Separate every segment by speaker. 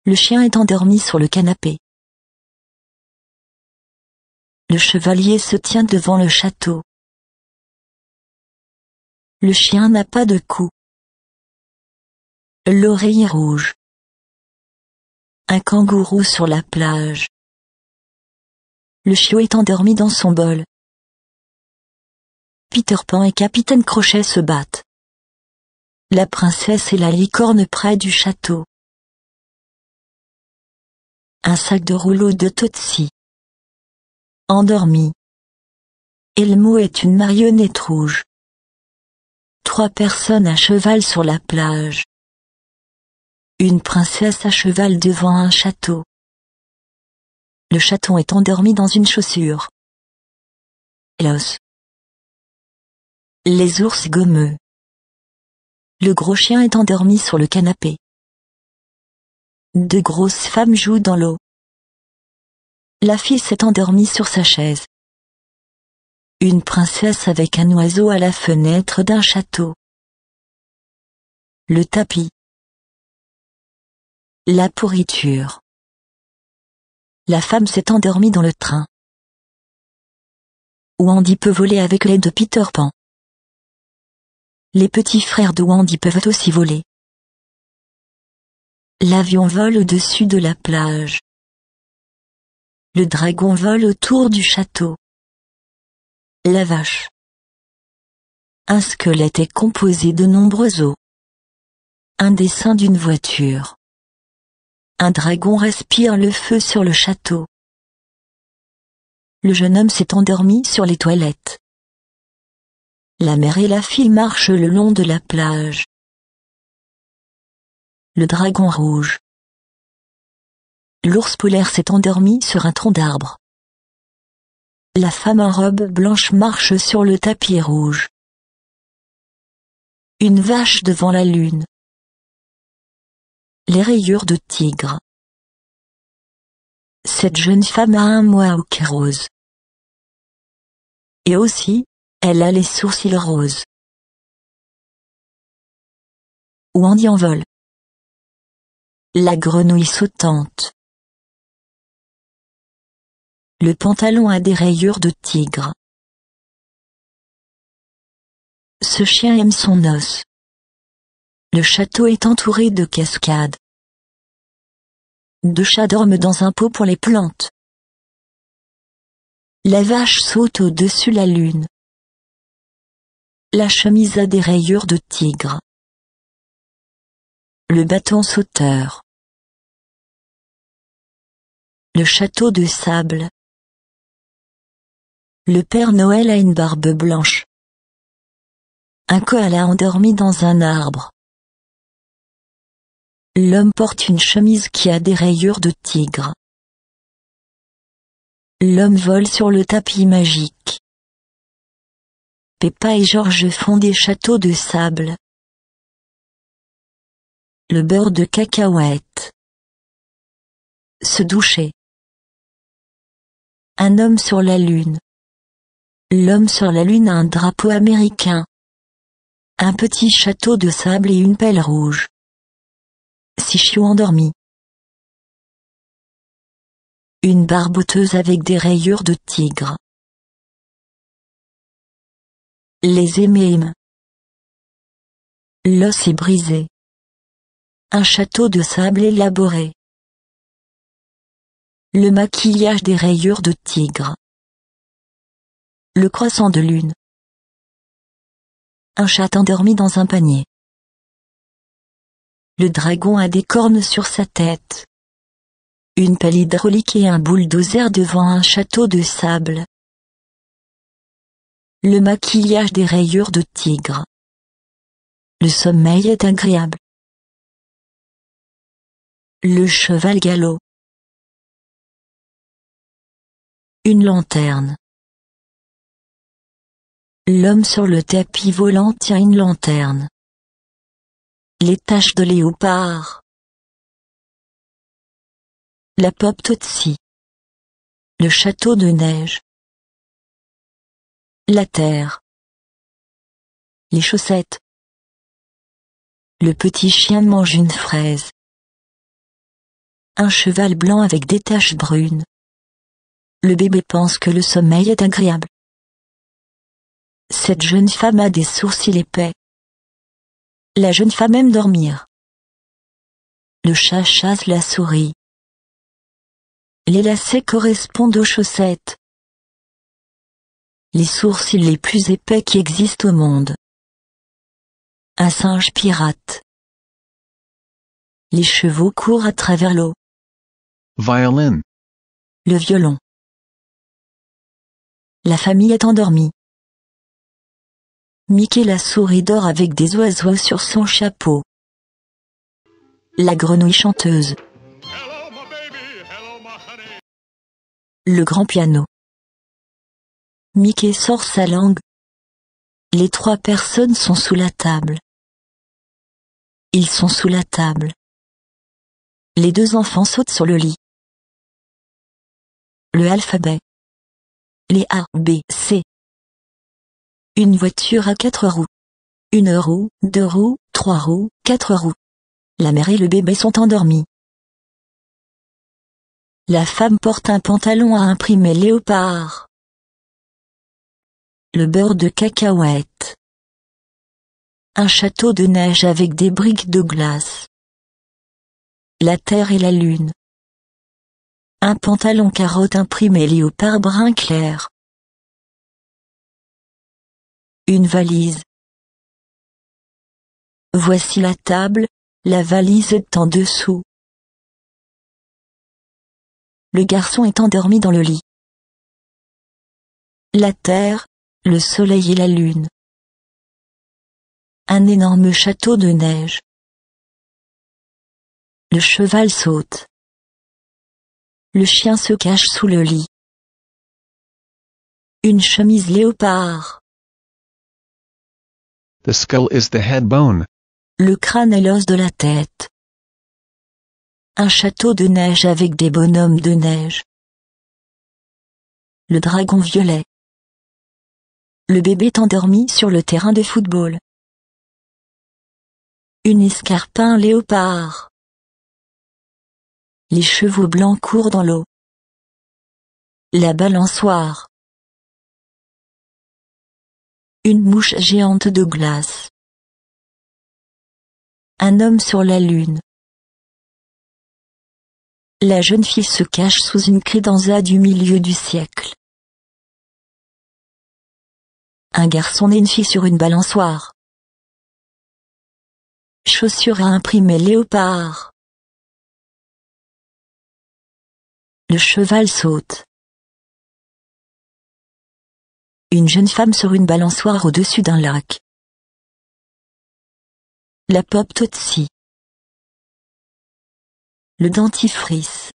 Speaker 1: Le chien est endormi sur le canapé. Le chevalier se tient devant le château. Le chien n'a pas de cou. L'oreille rouge. Un kangourou sur la plage. Le chiot est endormi dans son bol. Peter Pan et Capitaine Crochet se battent. La princesse et la licorne près du château. Un sac de rouleau de Tootsie. Endormi. Elmo est une marionnette rouge. 3 personnes à cheval sur la plage. Une princesse à cheval devant un château. Le chaton est endormi dans une chaussure. L'os. Les ours gommeux. Le gros chien est endormi sur le canapé. 2 grosses femmes jouent dans l'eau. La fille s'est endormie sur sa chaise. Une princesse avec un oiseau à la fenêtre d'un château. Le tapis. La pourriture. La femme s'est endormie dans le train. Wendy peut voler avec l'aide de Peter Pan. Les petits frères de Wendy peuvent aussi voler. L'avion vole au-dessus de la plage. Le dragon vole autour du château. La vache. Un squelette est composé de nombreux os. Un dessin d'une voiture. Un dragon respire le feu sur le château. Le jeune homme s'est endormi sur les toilettes. La mère et la fille marchent le long de la plage. Le dragon rouge. L'ours polaire s'est endormi sur un tronc d'arbre. La femme en robe blanche marche sur le tapis rouge. Une vache devant la lune. Les rayures de tigre. Cette jeune femme a un mohawk rose. Et aussi, elle a les sourcils roses. Wendy en vol. La grenouille sautante. Le pantalon a des rayures de tigre. Ce chien aime son os. Le château est entouré de cascades. 2 chats dorment dans un pot pour les plantes. La vache saute au-dessus la lune. La chemise a des rayures de tigre. Le bâton sauteur. Le château de sable. Le Père Noël a une barbe blanche. Un koala endormi dans un arbre. L'homme porte une chemise qui a des rayures de tigre. L'homme vole sur le tapis magique. Peppa et George font des châteaux de sable. Le beurre de cacahuète. Se doucher. Un homme sur la lune. L'homme sur la lune a un drapeau américain. Un petit château de sable et une pelle rouge. 6 chiots endormis. Une barboteuse avec des rayures de tigre. Les M&M. L'os est brisé. Un château de sable élaboré. Le maquillage des rayures de tigre. Le croissant de lune. Un chat endormi dans un panier. Le dragon a des cornes sur sa tête. Une pelle hydraulique et un bulldozer devant un château de sable. Le maquillage des rayures de tigre. Le sommeil est agréable. Le cheval galop. Une lanterne. L'homme sur le tapis volant tient une lanterne. Les taches de léopard. La pop Tootsie. Le château de neige. La terre. Les chaussettes. Le petit chien mange une fraise. Un cheval blanc avec des taches brunes. Le bébé pense que le sommeil est agréable. Cette jeune femme a des sourcils épais. La jeune femme aime dormir. Le chat chasse la souris. Les lacets correspondent aux chaussettes. Les sourcils les plus épais qui existent au monde. Un singe pirate. Les chevaux courent à travers l'eau.
Speaker 2: Violin.
Speaker 1: Le violon. La famille est endormie. Mickey la souris dort avec des oiseaux sur son chapeau. La grenouille chanteuse.
Speaker 3: Hello, my baby. Hello, my honey.
Speaker 1: Le grand piano. Mickey sort sa langue. Les 3 personnes sont sous la table. Ils sont sous la table. Les 2 enfants sautent sur le lit. Le alphabet. Les A, B, C. Une voiture à 4 roues. 1 roue, 2 roues, 3 roues, 4 roues. La mère et le bébé sont endormis. La femme porte un pantalon à imprimer léopard. Le beurre de cacahuète. Un château de neige avec des briques de glace. La terre et la lune. Un pantalon carotte imprimé léopard brun clair. Une valise. Voici la table, la valise est en dessous. Le garçon est endormi dans le lit. La terre, le soleil et la lune. Un énorme château de neige. Le cheval saute. Le chien se cache sous le lit. Une chemise léopard.
Speaker 2: The skull is the head bone.
Speaker 1: Le crâne est l'os de la tête. Un château de neige avec des bonhommes de neige. Le dragon violet. Le bébé est endormi sur le terrain de football. Une escarpin léopard. Les chevaux blancs courent dans l'eau. La balançoire. Une mouche géante de glace. Un homme sur la lune. La jeune fille se cache sous une crédenza du milieu du siècle. Un garçon et une fille sur une balançoire. Chaussures à imprimer léopard. Le cheval saute. Une jeune femme sur une balançoire au-dessus d'un lac. La pop Tootsie. Le dentifrice.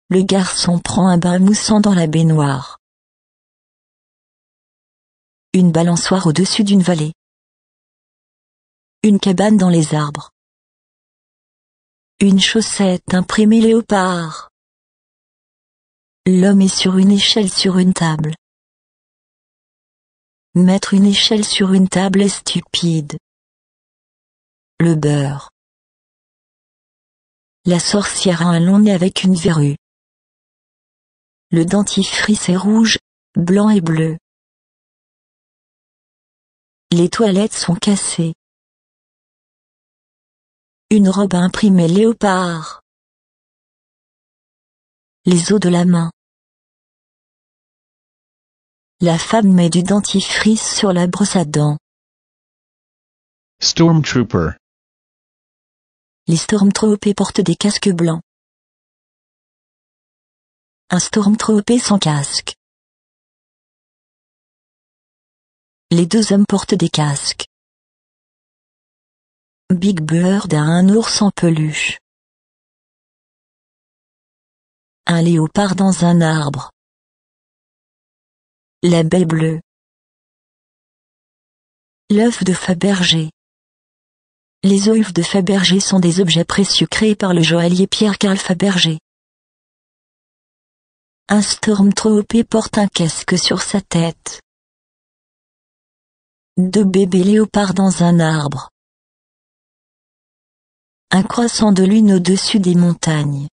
Speaker 1: Le garçon prend un bain moussant dans la baignoire. Une balançoire au-dessus d'une vallée. Une cabane dans les arbres. Une chaussette imprimée léopard. L'homme est sur une échelle sur une table. Mettre une échelle sur une table est stupide. Le beurre. La sorcière a un long nez avec une verrue. Le dentifrice est rouge, blanc et bleu. Les toilettes sont cassées. Une robe à imprimer léopard. Les os de la main. La femme met du dentifrice sur la brosse à dents.
Speaker 2: Stormtrooper.
Speaker 1: Les stormtroopers portent des casques blancs. Un stormtrooper sans casque. Les 2 hommes portent des casques. Big Bird a un ours en peluche. Un léopard dans un arbre. La baie bleue. L'œuf de Fabergé. Les œufs de Fabergé sont des objets précieux créés par le joaillier Pierre-Carl Fabergé. Un stormtrooper porte un casque sur sa tête. 2 bébés léopards dans un arbre. Un croissant de lune au-dessus des montagnes.